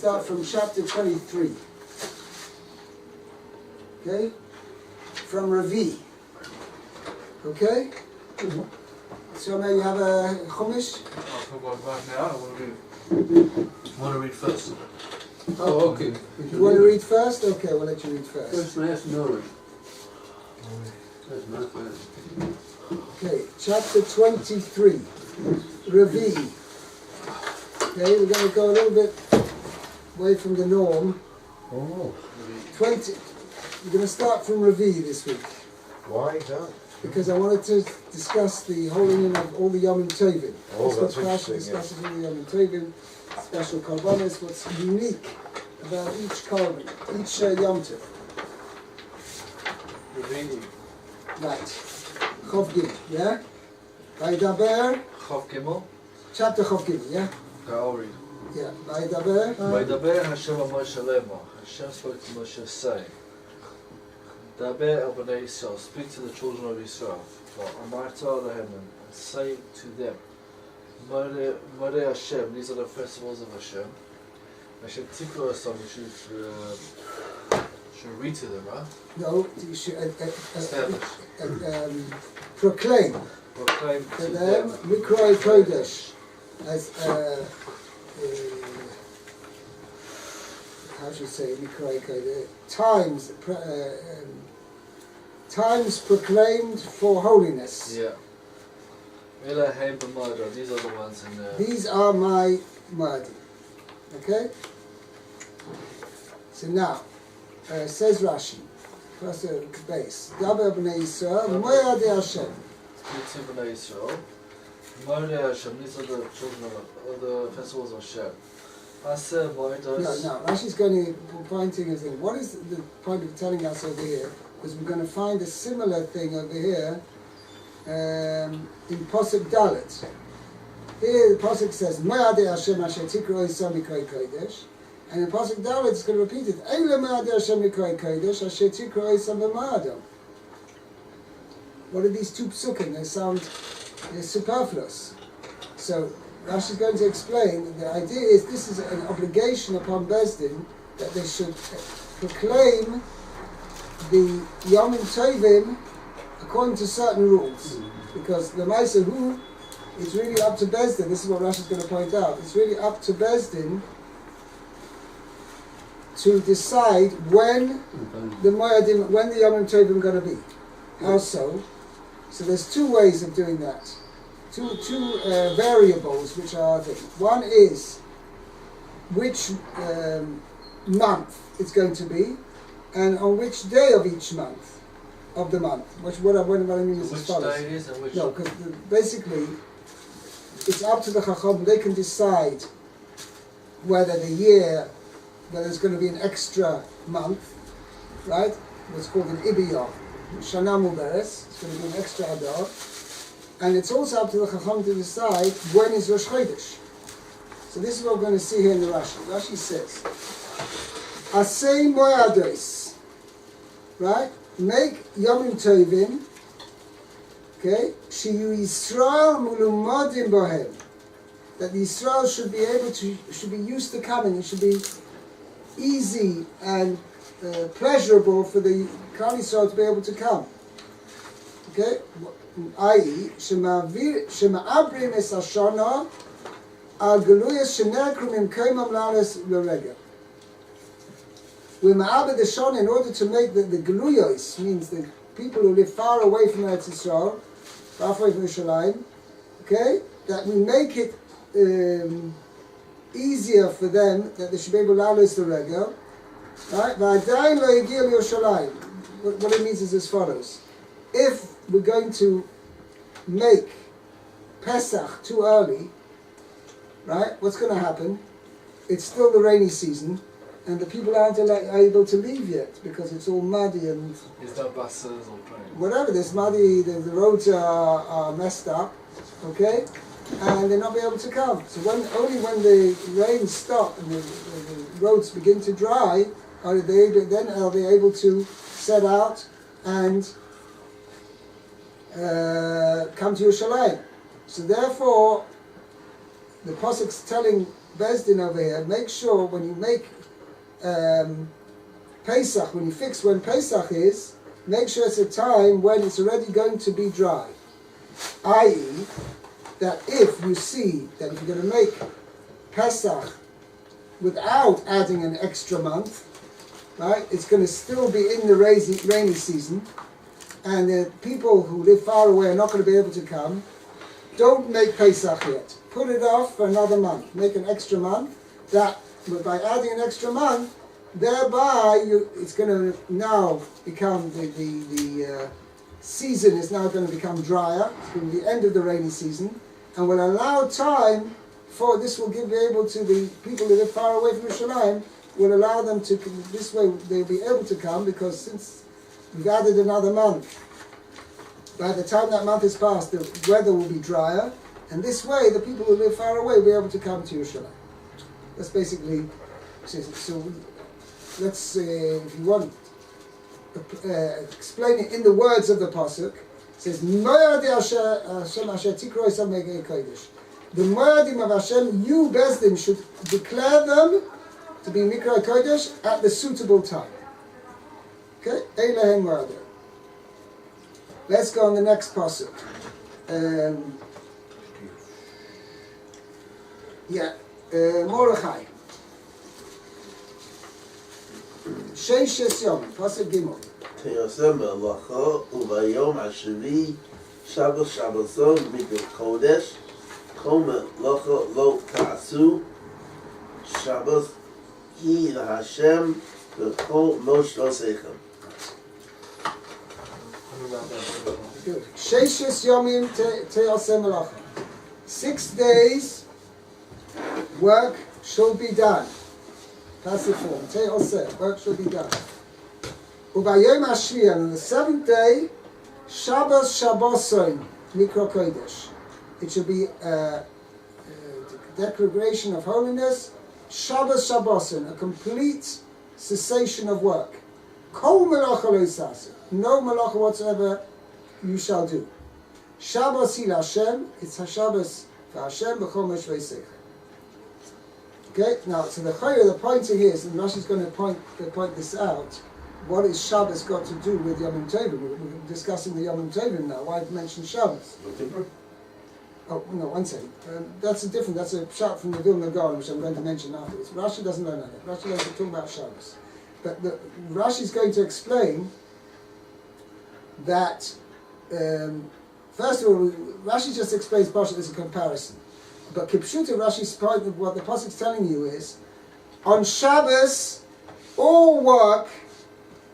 start from chapter 23. Okay? From Ravi. Okay? So now you have a Chumash? I'll go back now. I want to read first. Oh, okay. You want to read first? Okay, we'll let you read first. First last Norway. That's my first. Okay, chapter 23. Ravi. Okay, we're going to go a little bit away from the norm. Oh. 20. We're going to start from Ravi this week. Why that? Because I wanted to discuss the holding in of all the Yom Tovim. Oh, that's Rashi interesting, discusses all the Yom Tovim, special korbanos, what's unique about each korban, each Yom Tov. Ravini. Right. Chov Gimel, yeah? Vaydaber, Chav Gimel. chapter Chov Gimel, yeah? Okay, I'll read. Yeah. Vaydaber. Vaydaber Hashem al Moshe Lema. Hashem spoke to Moshe, saying, Daber el Bnei Yisrael, speak to the children of Israel. For Amarta lehem, and say to them, Moreh Hashem, these are the festivals of Hashem. Hashem Tikro Hashem, you should read to them, right? No, you should Establish. proclaim Proclaim to to them, them. Mikrai Kodesh, as how should I say, Mikrai Kodesh, times proclaimed for holiness. Yeah. Elahem b'mada, these are the ones in there. These are my Madi. Okay? So now, says Rashi, first base, Daber b'nei Yisrael, Moed Hashem. Speak to Bnei Yisrael. Moreh Hashem, these are the children of the festivals of Hashem. Aseh Moedos. No, Rashi's going to pointing and saying, what is the point of telling us over here? Because we're going to find a similar thing over here in Posuk Dalet. Here the Posuk says, Moed Hashem asher tikro Yisrael mikrai kodesh. And in Pasuk Dalet, it's going to repeat it. Eile Ma'adeh Hashem Mikrai Kodesh, Asher Tikro Eisam B'Ma'adam. What are these two psukim? They sound superfluous. So Rashi is going to explain that the idea is this is an obligation upon Bezdin that they should proclaim the Yom Tovim according to certain rules. Because the Maisa Hu, it's really up to Bezdin. This is what Rashi is going to point out. It's really up to Bezdin to decide when the Moedim, when the Yom Tovim are going to be. How so? So there's two ways of doing that. Two variables which are things. One is which month it's going to be, and on which day of each month, of the month. What I mean is as follows. Which day it is and which... No, because basically it's up to the Chacham. They can decide whether there's going to be an extra month, right? What's called an Ibiyah, Shana Muberes. It's going to be an extra Adar. And it's also up to the Chacham to decide when is Rosh Chodesh. So this is what we're going to see here in the Rashi. Rashi says, Asei Moedos, right? Make Yom Tovim, okay? Shiyu Yisrael Mulumodim Bohem. That the Yisrael should be used to coming. It should be easy and pleasurable for the Klal Yisrael to be able to come. Okay? I.e., Shema'abrim es Hashana al Geluyas Shenekrum im Koimam Lanes L'Regel. We're Ma'abed Hashana in order to make the Geluyos, means the people who live far away from Eretz Yisrael, far away from Yerushalayim, okay? That we make it easier for them, that they should be able to allow the regel, right? What it means is as follows. If we're going to make Pesach too early, right, what's going to happen? It's still the rainy season, and the people aren't able to leave yet, because it's all muddy and... There's no buses or trains. Whatever, there's muddy, the roads are messed up, okay? And they're not be able to come. So only when the rain stops and the roads begin to dry are they able to set out and come to Yerushalayim. So therefore, the Pasuk's telling Bezdin over here, make sure when you make Pesach, when you fix when Pesach is, make sure it's a time when it's already going to be dry. I.e., that if you see that if you're going to make Pesach without adding an extra month, right, it's going to still be in the rainy season, and the people who live far away are not going to be able to come, don't make Pesach yet. Put it off for another month. Make an extra month. That, by adding an extra month, thereby it's going to now become, the season is now going to become drier. It's going to be the end of the rainy season, and will allow time for, this will be able to, the people who live far away from Yerushalayim, will allow them to, this way they'll be able to come, because since we've added another month, by the time that month is passed, the weather will be drier, and this way the people who live far away will be able to come to Yerushalayim. That's basically, so let's, if you want, explain it in the words of the Pasuk. It says, the Moedim of Hashem, you Bezdin should declare them to be Mikra Kodesh at the suitable time. Okay? Eilehem Moedim. Let's go on the next Pasuk. Mordechai. Sheishes Yom, Pasuk Gimel. תיעשה מלאכה וביום השביעי שבתון מקודש כל מלאכה לא תעשו שבת היא להשם בכל מושבותיכם. Sheishes Yomim Te'aseh Melacha. 6 days work shall be done. Passive form. Te'aseh, work shall be done. Ubayom Hashvi, and on the 7th day, Shabbos Shabboson Mikra Kodesh. It should be a declaration of holiness. Shabbos Shabboson, a complete cessation of work. Kol melacha lo yisasu. No melacha whatsoever you shall do. Shabbos hi Hashem, it's HaShabbos for Hashem b'chol meshvei. Okay, now, so the pointer here is, and Rashi's going to point this out, what is Shabbos got to do with Yom Tovim? We're discussing the Yom Tovim now. Why mention Shabbos? Oh, no, one second. That's a shot from the Vilna Gaon, which I'm going to mention afterwards. Rashi doesn't know that. Rashi doesn't talk about Shabbos. But Rashi's going to explain that, first of all, Rashi just explains Pasha as a comparison. But Kipshuta, Rashi's point of what the Pasuk's telling you is, on Shabbos, all work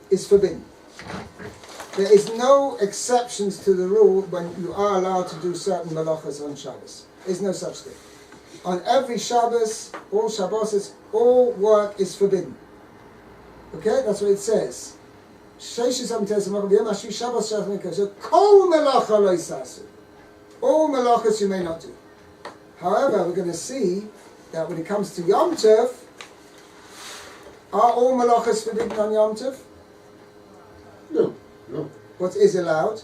is forbidden. There is no exceptions to the rule when you are allowed to do certain malachas on Shabbos. There's no such thing. On every Shabbos, all Shabbos, all work is forbidden. Okay, that's what it says. So kol melacha lo yisasu. All malachas you may not do. However, we're going to see that when it comes to Yom Tov, are all malachas forbidden on Yom Tov? No. What is allowed?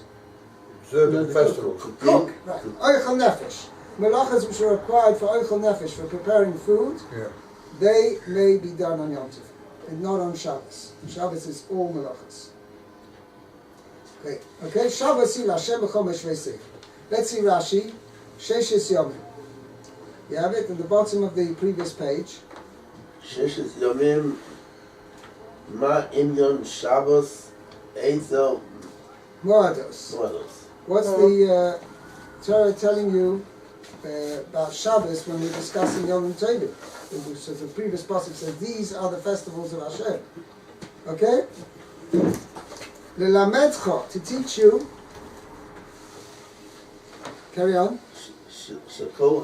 Observing festivals. Cook, right. Oichel nefesh. Malachas which are required for oichel nefesh, for preparing food, they may be done on Yom Tov, and not on Shabbos. Shabbos is all malachas. Okay. Shabbos il Hashem b'chol meshvei. Let's see Rashi. Sheishes Yomim. You have it at the bottom of the previous page. ששת ימים מה עניין שבוס איזו Moados. מועדוס. What's the Torah telling you about Shabbos when we're discussing Yom Tovim? So the previous passage says these are the festivals of Hashem. Okay? Lelamedcha, to teach you. Carry on. שכל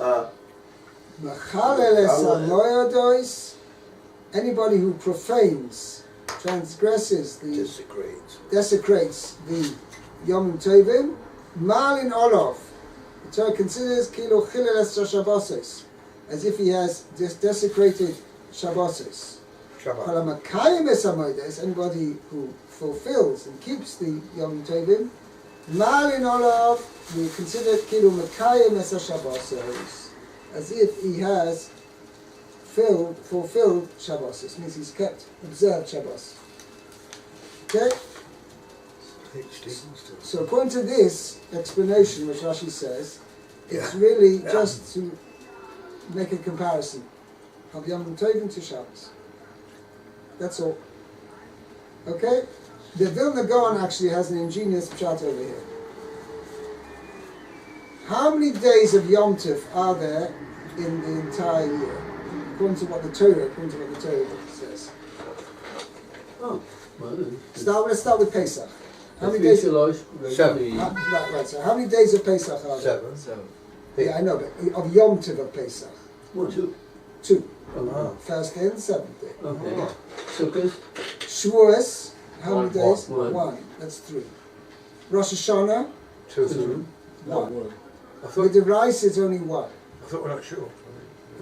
anybody who profanes, transgresses, desecrates the Yom Tovim, Malin Olav, the Torah considers Kilo Chileles Shabbos, as if he has desecrated Shabbos. Anybody who fulfills and keeps the Yom Tovim, Malin Olav, we consider Kilo Mekayim Es Shabbos. as if he has fulfilled Shabbos. This means he's observed Shabbos. Okay? So according to this explanation, which Rashi says, it's really just to make a comparison of Yom Tovim to Shabbos. That's all. Okay? The Vilna Gaon actually has an ingenious pshat over here. How many days of Yom Tov are there in the entire year? According to what the Torah says. Oh, well, Let's start with Pesach. How many days? 7. Right. So how many days of Pesach are there? 7. Yeah, I know, but of Yom Tov of Pesach. 2. 2. Oh, First day and the seventh day. okay. Sukkot? Shavuos, how many days? One. That's 3. Rosh Hashanah, 2. 1. I With thought, the rice, it's only 1. I thought we're not sure.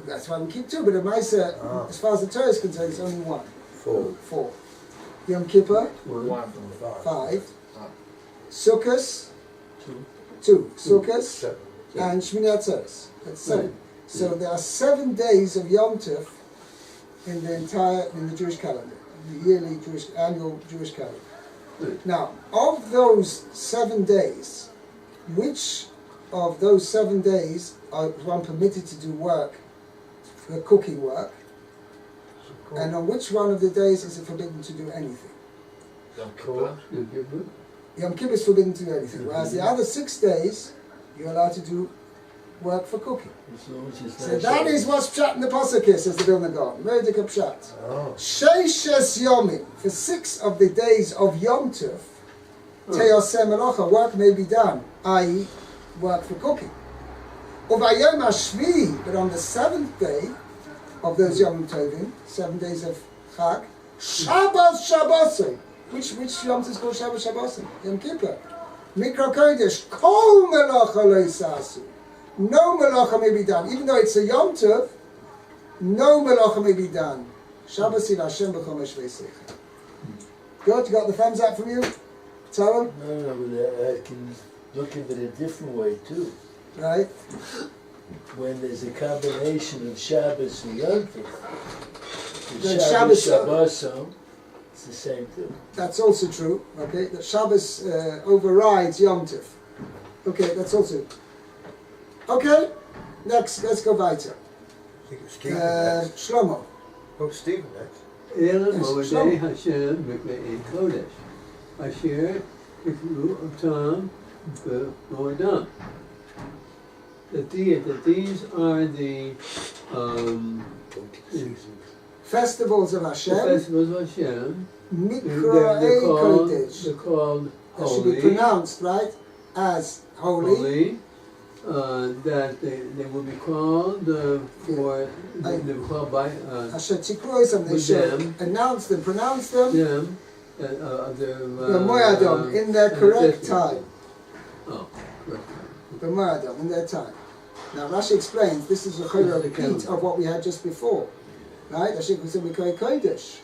That's why we keep 2, but the Maisa, as far as the Torah is concerned, it's only 1. 4. Yom Kippur, 1. 5. Ah. Sukkot, 2. 2. Sukkot, 7. and Shmini Atzeres. That's 7. Right. So there are 7 days of Yom Tov in the Jewish calendar, the yearly annual Jewish calendar. Right. Now, of those 7 days, which of those 7 days are one permitted to do work, for cooking work, and on which one of the days is it forbidden to do anything? Yom Kippur. You give it? Yom Kippur is forbidden to do anything, whereas the other 6 days, you're allowed to do work for cooking. As long as it's So not that is what's pshat in the pasuk is, says the Vilna Gaon. Very good pshat. Oh. Sheishes yomim, for 6 of the days of Yom Tov, teoseh melacha, work may be done, i.e., work for cooking. Uvayom hashvi, but on the 7th day of those Yom Tovim, 7 days of Chag, Shabbos Shabbosim. Which Yom Tov is called Shabbos Shabbosim? Yom Kippur. Mikra Kodesh, Kol melacha lo yisasu. No melacha may be done. Even though it's a Yom Tov, no melacha may be done. Shabbos il Hashem b'chol meshveisecha. Good, you got the thumbs up from you? Tell him? No, but I can look at it a different way too. Right? When there's a combination of Shabbos and Yom Tov, Then the Shabbos- Shabbos, it's the same thing. That's also true. Okay, that Shabbos overrides Yom Tov. Okay, that's also. Okay, next, let's go weiter. I think it's Stephen next. Shlomo. Oh, Stephen next. Elam Yes, Modei Shlomo. Hashem Mikvei Kodesh Asher Ikru Otam B'Moedam. That these are the Festivals of the Hashem. festivals of Hashem. Mikra They're called, Kodesh. they're called That should be holy. pronounced, right, as holy. That they will be called for they will be called by Asher Tikroisam, they with should them. announce them, pronounce them. them their B'moadam, in their correct time. Oh, correct. B'moadam, in their time. Now Rashi explains this is a repeat of what we had just before, right? Asher Mikra Kodesh.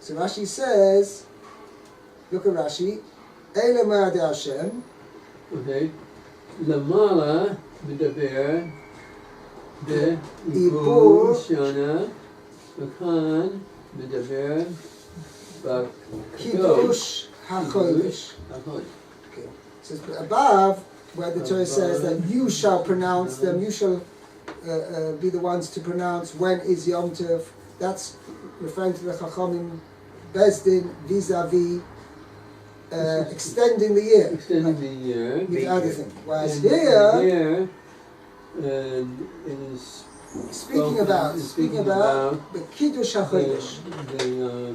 So Rashi says, look at Rashi, Eile Moed Hashem. Okay. למעלה מדבר בעיבור שנה, וכאן מדבר Kiddush HaChodesh. HaChodesh. Okay. So above, where the Torah says that you shall pronounce them, you shall be the ones to pronounce when is Yom Tov, that's referring to the Chachamim Bezdin vis-a-vis extending the year. Extending the year. With other thing. Whereas And here, it is speaking about the Kiddush HaChodesh, the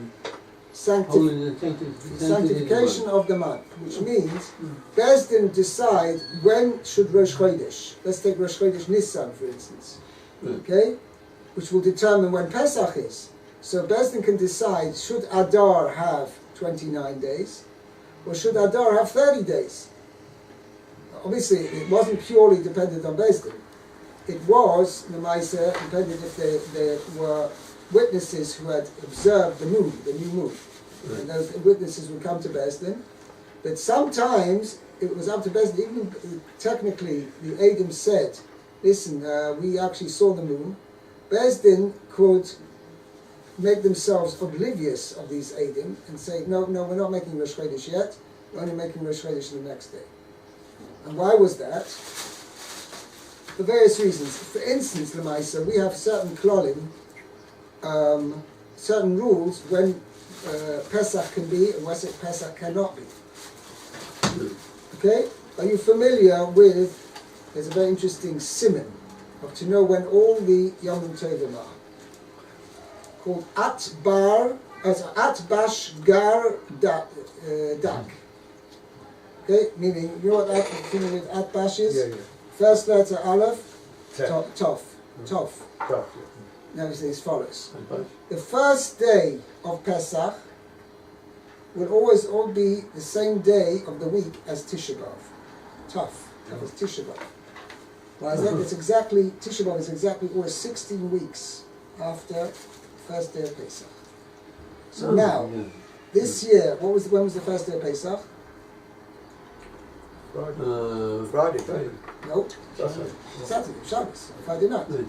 sanctification of the month, which means Bezdin decide when should Rosh Chodesh. Let's take Rosh Chodesh Nisan, for instance, okay, which will determine when Pesach is. So Bezdin can decide, should Adar have 29 days, or should Adar have 30 days? Obviously, it wasn't purely dependent on Bezdin. It was, the Maisa, depended if there were witnesses who had observed the moon, the new moon. And those witnesses would come to Bezdin. But sometimes it was up to Bezdin, even technically the Edom said listen, we actually saw the moon, Beis Din could make themselves oblivious of these Eidim and say, no, we're not making Rosh Chodesh yet, we're only making Rosh Chodesh the next day. And why was that? For various reasons. For instance, Lemaisa, we have certain klolim, certain rules when Pesach can be and when Pesach cannot be. Okay? Are you familiar with, there's a very interesting simon of to know when all the Yom Tovim are, called At Bash Gar Dak. Okay? Meaning, you know what familiar with At Bash is? Yeah. First letter Aleph, Ten. Tov. Tough, Now we say as follows. The first day of Pesach will always all be the same day of the week as Tisha B'Av. Tough is Tisha B'Av. Why is that? It's exactly, Tisha B'Av is exactly always 16 weeks after first day of Pesach. So now, this year, when was the first day of Pesach? Friday. No, Saturday, Shabbos, Friday night. Right.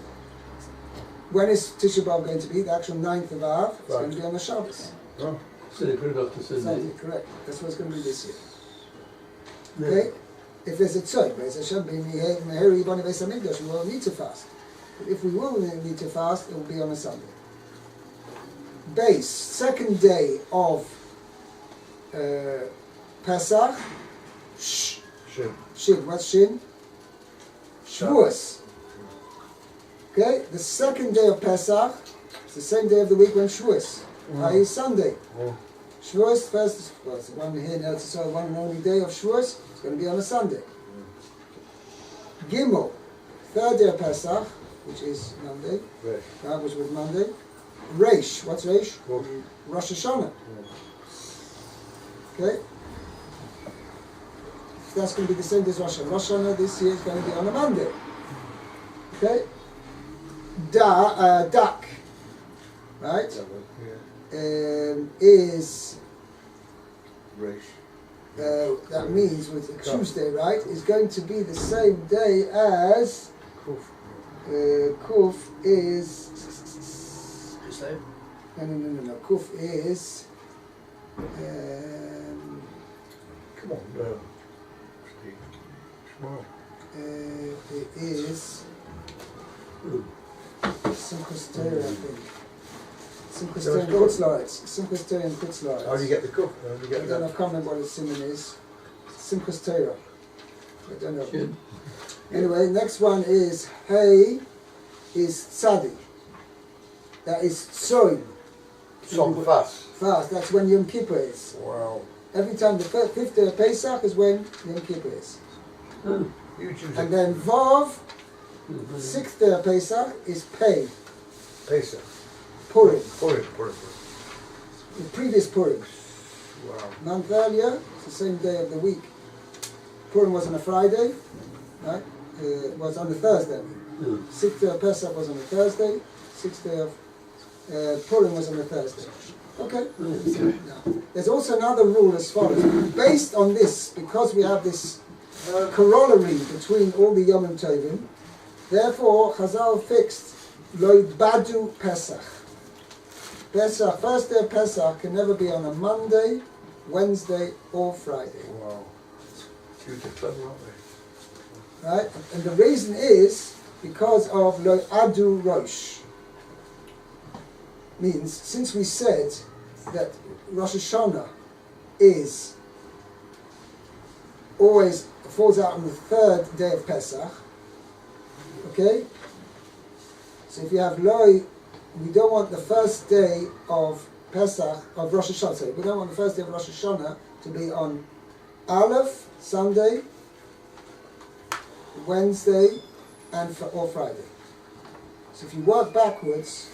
When is Tisha B'Av going to be? The actual 9th of Av, it's going to be on the Shabbos. Oh. So they put it up to Sunday. Sunday, correct. That's what it's going to be this year. Okay? If there's a tzod, Beis Hashem, we won't need to fast. But if we will need to fast, it will be on a Sunday. Base, second day of Pesach, Shin. What's Shin? Shavuos. Okay? The second day of Pesach, it's the same day of the week when Shavuos, i.e. Sunday. Shavuos, first, well, it's one here now, it's one and only day of Shavuos, it's going to be on a Sunday. Gimel, third day of Pesach, which is Monday, which was Monday. Reish, what's Reish? Rosh Hashanah. Okay? That's going to be the same day as Rosh Hashanah. Rosh Hashanah this year is going to be on a Monday. Okay? Dak, right? Is that means with a Tuesday, right? Is going to be the same day as Kuf is. No. Kuf is. Come on, It is Simchas Torah, I think. Simchas Torah and Kutzlaritz. How do you get the cup? How do you I get don't know, I that? can't remember what its simon is. Simchas Torah. I don't know. Shin. Anyway, next one is Hey is Tzadi. That is Tzoim. Some fast. Fast, that's when Yom Kippur is. Wow. Every time the fifth day of Pesach is when Yom Kippur is. You choose And it. then Vav, sixth day of Pesach, is Pei, Pesach. Purim, Purim. the previous Purim. Wow. A month earlier, it's the same day of the week. Purim was on a Friday, right? Was on a Thursday. Sixth day of Pesach was on a Thursday. Sixth day of Purim was on a Thursday. Okay. Now, there's also another rule as follows. Based on this, because we have this corollary between all the Yom Tovim, therefore Chazal fixed Lo Badu Pesach. Pesach, first day of Pesach can never be on a Monday, Wednesday, or Friday. Wow. Jews are clever, aren't they? Right? And the reason is because of Lo Adu Rosh. Means, since we said that Rosh Hashanah is always falls out on the third day of Pesach, okay? So if you have Loi, we don't want the first day of Pesach, of Rosh Hashanah, sorry, we don't want the first day of Rosh Hashanah to be on Aleph, Sunday, Wednesday, or Friday. So if you work backwards,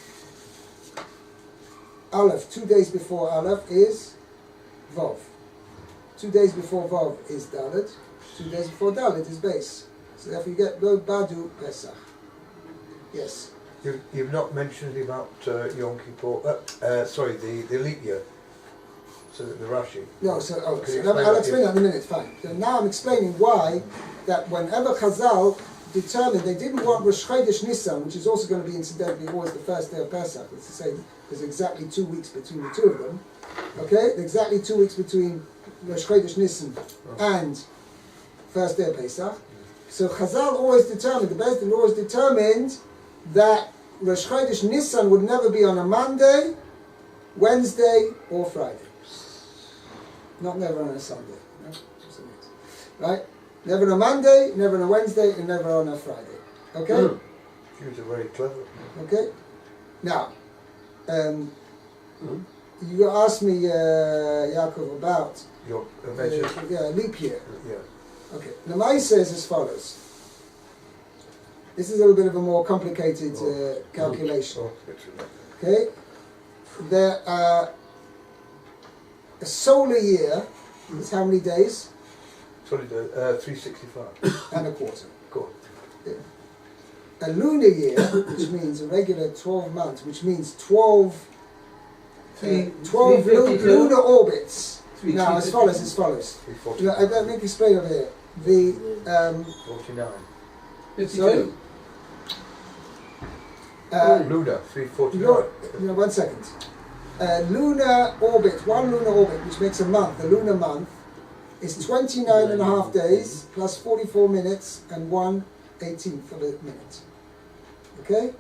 Aleph, 2 days before Aleph is Vav. 2 days before Vav is Dalet. 2 days before Dalet is Beis. So therefore you get Lo Badu Pesach. Yes. You've not mentioned anything about Yom Kippur, the leap year, so the Rashi. No, so, Can you I'll explain explain that in a minute, fine. So now I'm explaining why that whenever Chazal determined, they didn't want Rosh Chodesh Nisan, which is also going to be incidentally always the first day of Pesach. It's the same, there's exactly 2 weeks between the two of them. Okay, exactly 2 weeks between Rosh Chodesh Nisan and first day of Pesach. So Chazal always determined, the Beis Din always determined that Rosh Chodesh Nisan would never be on a Monday, Wednesday, or Friday. Not never on a Sunday. No? Right? Never on a Monday, never on a Wednesday, and never on a Friday. Okay? Jews are very clever. Okay? Now, you asked me, Yaakov, about Your measure. leap year. Yeah. Okay. The Mai says as follows. This is a little bit of a more complicated calculation. Oh, literally. Okay? There are a solar year is how many days? Sorry, 365. And a quarter. Go on. A lunar year, which means a regular 12 months, which means 12 lunar orbits. Now, as follows. 340. I don't think you explain over here. The 49. 52. Lunar, 349. No, 1 second. Lunar orbit, one lunar orbit, which makes a month, a lunar month, is 29 and a half days plus 44 minutes and 1/18 of a minute. Okay?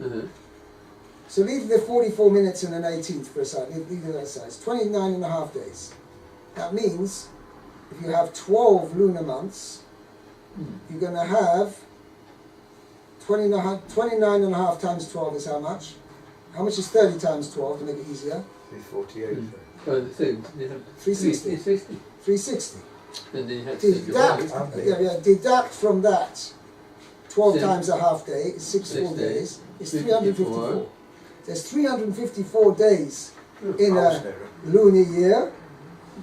So leave the 44 minutes and an 18th for a side, leave that aside. It's 29 and a half days. That means if you have 12 lunar months, you're going to have 29 and a half times 12 is how much? How much is 30 times 12 to make it easier? 348. Oh, the thing, you have 360. 360. 360. And then you have to take your Deduct, deduct from that 12 Six. times a half day, is 6 6 full days. days, is 54. 354. There's 354 days in I was a near. lunar year.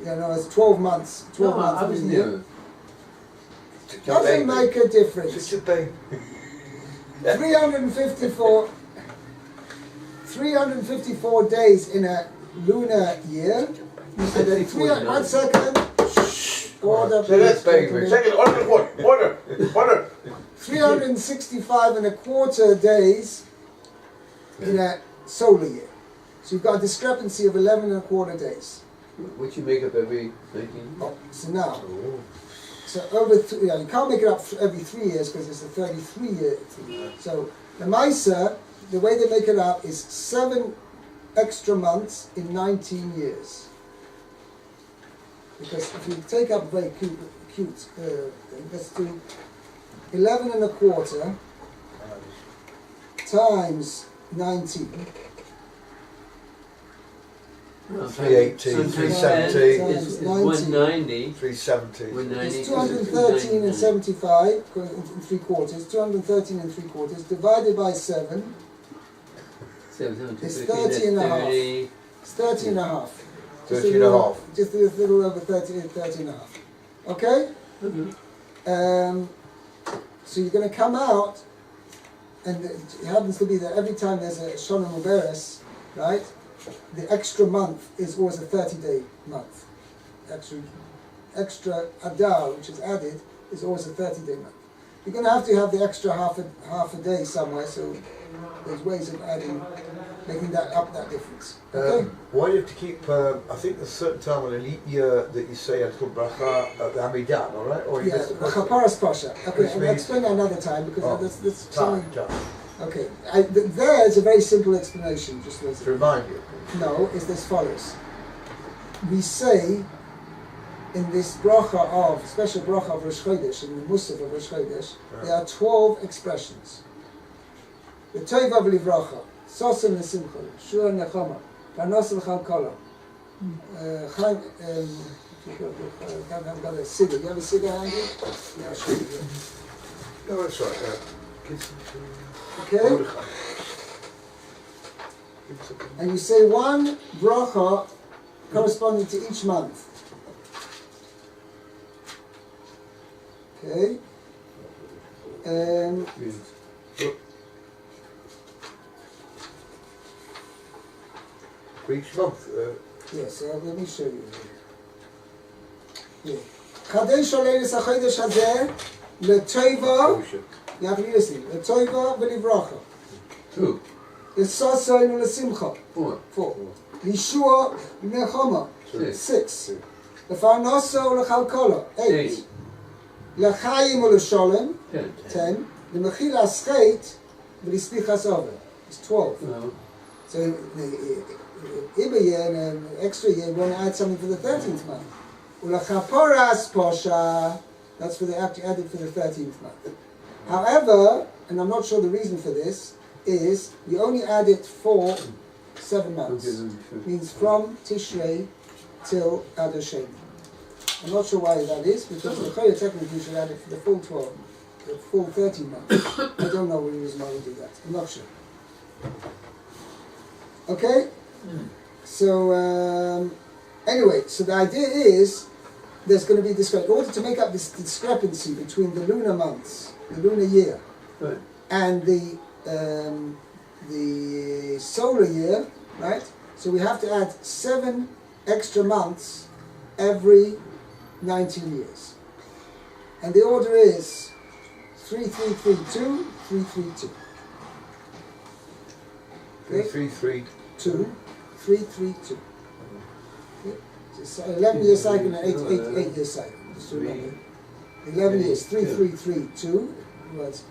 You know, it's 12 months. 12 No, months I of was a year. near. Doesn't make a difference. Such a baby. 354 days in a lunar year. And then 1 second. Order, So that's please, baby. gentlemen. Second, order. 365 and a quarter days in a solar year. So you've got a discrepancy of 11 and a quarter days. Which you make up every 19. Oh, so now, Oh. so you can't make it up every 3 years because it's a 33 year thing. So the Maisa, the way they make it up is 7 extra months in 19 years. Because if you take up a very cute thing, let's do 11 and a quarter times 19. 380, Sometimes 370, is 190. 370. 190. It's 213 and 75 and 3 quarters, 213 and 3 quarters, divided by 7, It's 30 and a half. it's 30 and a half. 30 and a half. Just a little over 30 and a half. Okay? So you're going to come out, and it happens to be that every time there's a Shana Muberes, right, the extra month is always a 30-day month. Extra Adar, which is added, is always a 30-day month. You're going to have the extra half a day somewhere, so there's ways of making that up, that difference. Okay? Why do you have to keep, I think there's a certain time on a leap year that you say it's called Bracha at the Hamidan, alright? Or you Yeah, miss the Chaparas Pasha. Okay, Which I'll means- explain that another time because that's something. time. Okay, there is a very simple explanation. Just as To remind you. no, is as follows. We say in this bracha of special bracha of Rosh Chodesh, in the Musaf of Rosh Chodesh, there are 12 expressions. The Tov of Livracha, Sosim Nesimcha, Shua Nechama, Panos L'Chalkola. Chaim, I've got a cigar. You have a cigar, Andy? Yeah, I'll show you. No, that's right. Okay? And you say one bracha corresponding to each month. Okay? For each month. Yes, let me show you. Yeah. Chadesh Aleinu Sachodesh Hazeh L'Tova You have to be listening. L'toiva v'livracha. 2. L'sasoin l'simcha. 4. 4. L'shua v'nechama. 6. L'farnoso l'chalkola. 8. L'chaim l'sholem. 10. 10. L'mechil ascheit v'lislichas oven. It's 12. No. So every year and an extra year, we want to add something for the 13th month. Ulachaporas posha, that's for the added for the 13th month. However, and I'm not sure the reason for this, is you only add it for 7 months. Means from Tishrei till Adar Sheni. I'm not sure why that is, because the Chayah technically should add it for the full 12, the full 13 months. I don't know the reason why we do that. I'm not sure. Okay? So, anyway, so the idea is there's going to be this, in order to make up this discrepancy between the lunar months, the lunar year, Right. and the solar year, right? So we have to add 7 extra months every 19 years. And the order is 3332, 332. 333. 332. Okay. So 11 year cycle and 8 year cycle. Just to remember. 11 years, 3332. Was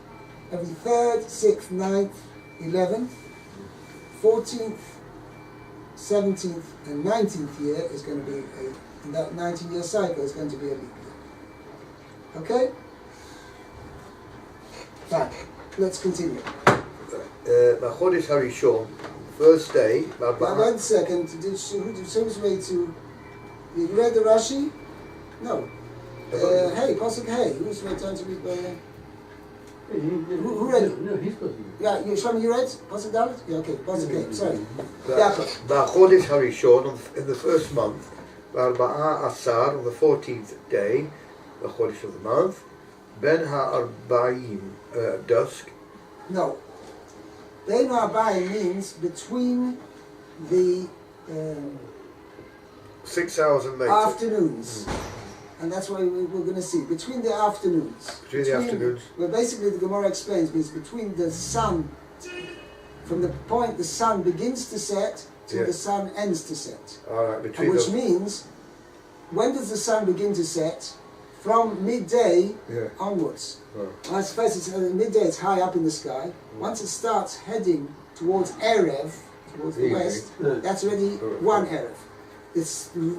every 3rd, 6th, 9th, 11th, 14th, 17th, and 19th year is going to be in that 19 year cycle is going to be a leap year. Okay? Fine. Let's continue. Machodesh Harishon, first day. Now, 1 second. Who's ready to? You read the Rashi? No. Hey, Pasuk, hey. Who's ready to read by? Who read it? No, he's supposed to read. Yeah, Shlomo, you read? Pasuk Dalet? Yeah, okay. Pasuk, hey. Sorry. Machodesh Harishon, in the first month. Arba'a Asar, on the 14th day, the Chodesh of the month. Ben Ha'arba'im, dusk. No. Bein Ha'arba'im means between the 6 hours and later. afternoons. And that's what we're going to see. Between the afternoons. Between the afternoons. Well, basically the Gemara explains means between the sun, from the point the sun begins to set till the sun ends to set. Alright, between Which the... means, when does the sun begin to set? From midday onwards. Oh. Well, I suppose it's midday, it's high up in the sky. Once it starts heading towards Erev, towards the west, that's already one Erev. It's the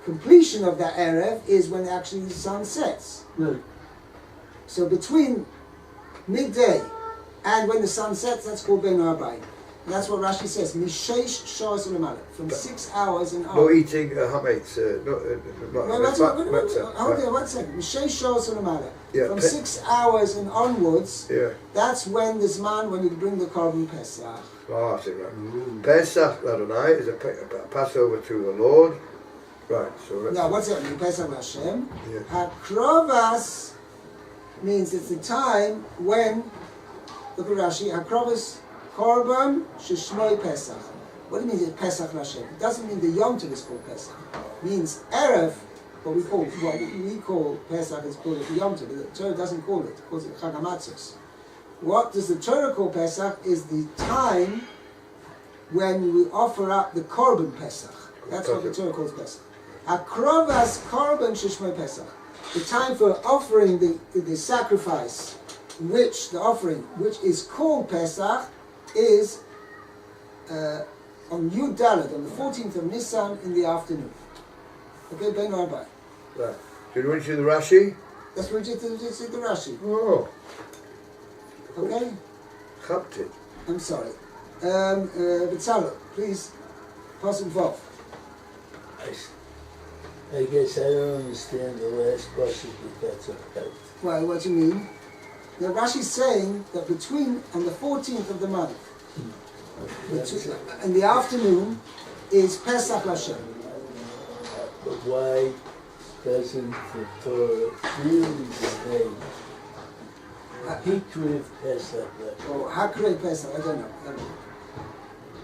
completion of that Erev is when actually the sun sets. No. So between midday and when the sun sets, that's called Ben Arbaim. That's what Rashi says. Mishesh Shas Ulamala. From 6 hours and on. No eating hametz. Hold on 1 second. Mishesh Shas Ulamala. Yeah, From 6 hours and onwards, Yeah. that's when the Zman, when you bring the Korban Pesach. Oh, I see, right. Pesach Adonai is a Passover to the Lord. Right, so let's... Now, what's that mean? Pesach Hashem. Yeah. Hakrovas means it's the time when, look at Rashi, Hakrovas Korban Sheshmoi Pesach. What do you mean Pesach Hashem? It doesn't mean the Yom Tov is called Pesach. It means Erev, what we call Pesach is called it Yom Tov. The Torah doesn't call it. It calls it Chag HaMatzos. What does the Torah call Pesach is the time when we offer up the Korban Pesach. That's what the Torah calls Pesach. Akrovas Korban Sheshmoi Pesach. The time for offering the sacrifice, which is called Pesach, is on Yud Dalet, on the 14th of Nisan in the afternoon. Okay, Ben Rabbi. Right. Did you want to do the Rashi? That's what we just did the Rashi. Oh. Okay? Chapti. I'm sorry. Betzalel, please, pass involved. I guess I don't understand the last question, but that's okay. Well, what do you mean? The Rashi's saying that between, on the 14th of the month, in the afternoon, is Pesach Hashem. But why doesn't the Torah really say Hikriv Pesach? Or Hakrei Pesach, I don't know.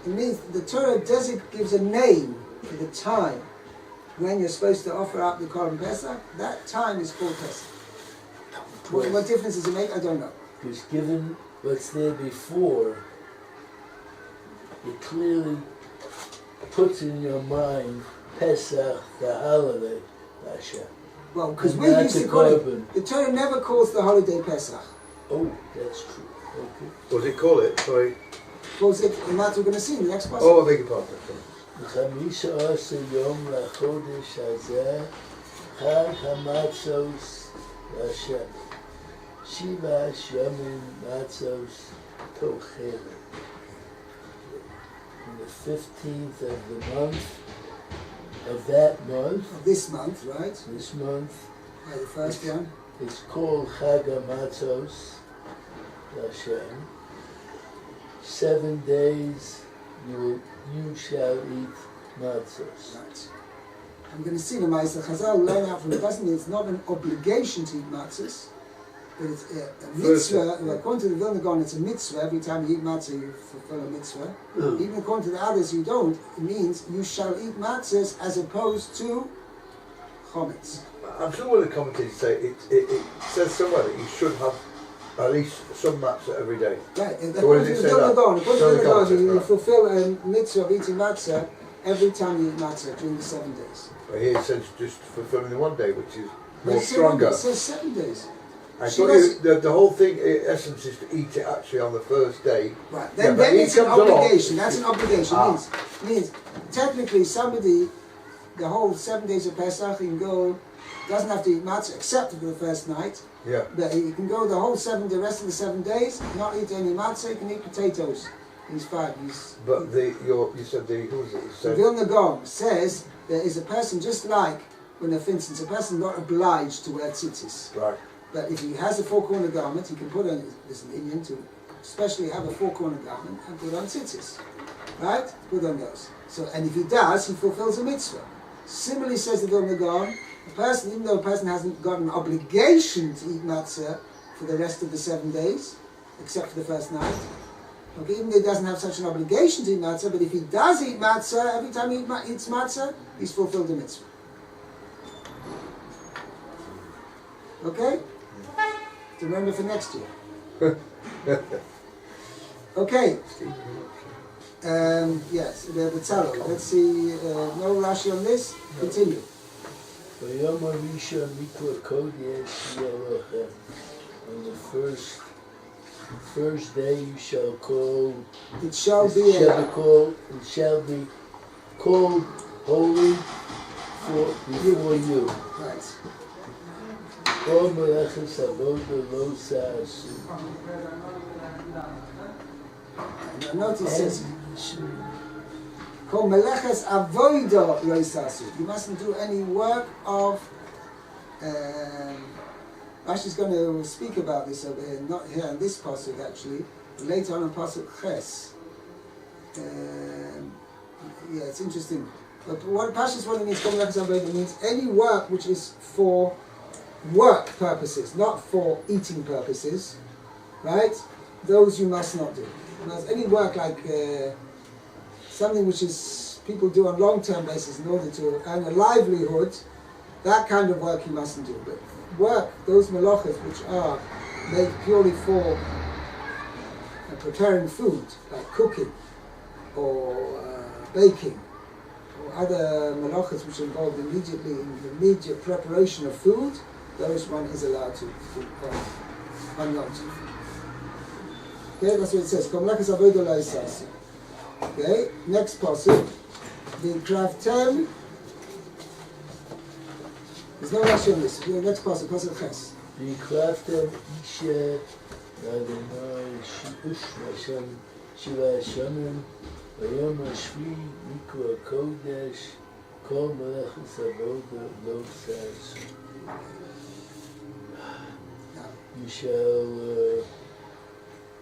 It means the Torah gives a name for the time when you're supposed to offer up the Korban Pesach. That time is called Pesach. What difference does it make? I don't know. Because given what's there before, it clearly puts in your mind Pesach, the holiday, Hashem. Well, because And we not used the to call it, korban. the Torah never calls the holiday Pesach. Oh, that's true. Okay. What does it call it? Sorry. Calls it, and that's what we're going to see in the next passage. Oh, I beg your pardon. וחמישה עשר יום לחודש הזה, חג המצות להשם. 7 ימים מצות תאכלו. On the 15th of the month, of that month, Of this month, right? this month, The first one. it's called Chag HaMatzos Hashem. 7 days you shall eat matzos. Right. I'm going to see the Ma'aser Chazal learn out from the person that it's not an obligation to eat matzahs, but it's a mitzvah. According to the Vilna Gaon, it's a mitzvah. Every time you eat matzah, you fulfill a mitzvah. Even according to the others who don't, it means you shall eat matzahs as opposed to chometz. I'm sure one of the commentators say it says somewhere that you should have at least some matzah every day. Right. So what does it say that? According to the Vilna Gaon, you Right. fulfill a mitzvah of eating matzah every time you eat matzah during the 7 days. But here it says just fulfilling the one day, which is But more it says 7 stronger. days, It says 7 days. I She thought does- the whole thing, in essence, is to eat it actually on the first day. Right. Yeah, Then, but then he it's an comes along. obligation. That's an obligation. Ah. Means technically somebody, the whole 7 days of Pesach, he can go, doesn't have to eat matzah except for the first night. Yeah. But he can go the rest of the 7 days, not eat any matzah. He can eat potatoes. He's fine. But you said who was it? You The said, Vilna Gaon says there is a person just like when, for instance, a person not obliged to wear tzitzis. right. But if he has a four-corner garment, he can put on, there's an Indian to especially have a four-corner garment and put on tzitzis. Right? Put on those. So, and if he does, he fulfills a mitzvah. Similarly, says the Vilna Gaon, a person, even though a person hasn't got an obligation to eat matzah for the rest of the 7 days, except for the first night, okay, even though he doesn't have such an obligation to eat matzah, but if he does eat matzah, every time he eats matzah, he's fulfilled the mitzvah. Okay? To remember for next year. Okay. Yes, the Tzara. Let's see. No Rashi on this. Continue. ביום הראשון מקרא קודש יהיה לכם. On the first day you shall call. It shall be It shall be called holy before you. Right. All meleches avoda lo sa'asu. Now notice it says, Kol meleches avoida lo yisasu. You mustn't do any work of. Rashi's going to speak about this over here, not here in this pasuk actually, but later on in pasuk Ches. Yeah, it's interesting. But what Pashas what it means, Kol meleches avoida means any work which is for work purposes, not for eating purposes, right? Those you must not do. Now, any work like something which is people do on long-term basis in order to earn a livelihood, that kind of work you mustn't do. But work, those melachos which are made purely for preparing food, like cooking or baking, or other melachos which are involved immediately in the immediate preparation of food, those one is allowed to do on Yom Tov. Okay, that's what it says. Okay, next pasuk. V'kraftem. There's no Rashi on this. The next pasuk, pasuk Ches. והקרבתם אישה לאדוני Hashem 7 שנים, ביום השביעי מקרא קודש, כל מלאכת עבודה לא תעשו. You shall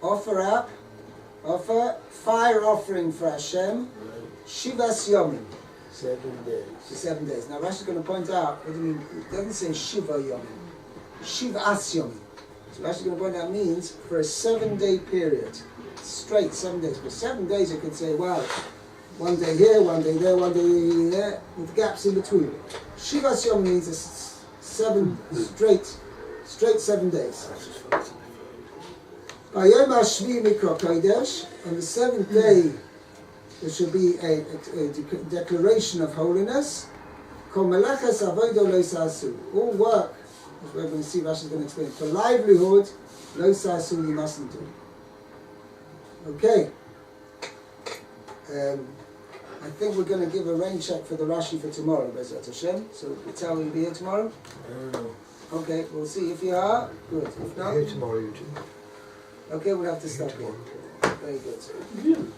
offer fire offering for Hashem, Shivas Yomim. 7 days. For 7 days. Now Rashi's going to point out, what do you mean? It doesn't say Shiva Yomim. Shivas Yomim. So Rashi's going to point out means for a 7-day period. Straight 7 days. For 7 days you could say, well, 1 day here, 1 day there, 1 day there, with gaps in between. Shivas Yomim means 7 straight straight 7 days. Bayom Hashvi Mikra Kodesh, on the 7th day there should be a declaration of holiness. Kol Meleches Avodo Lo Sasu. All work, as we're going to see, Rashi is going to explain, for livelihood, Lo Sasu you mustn't do. Okay. I think we're going to give a rain check for the Rashi for tomorrow, Bezrat Hashem. So, Vital will be here tomorrow? I don't know. Okay, we'll see. If you are, good. If not, Here tomorrow, you two. okay, we'll have to stop here. Very good. Yeah.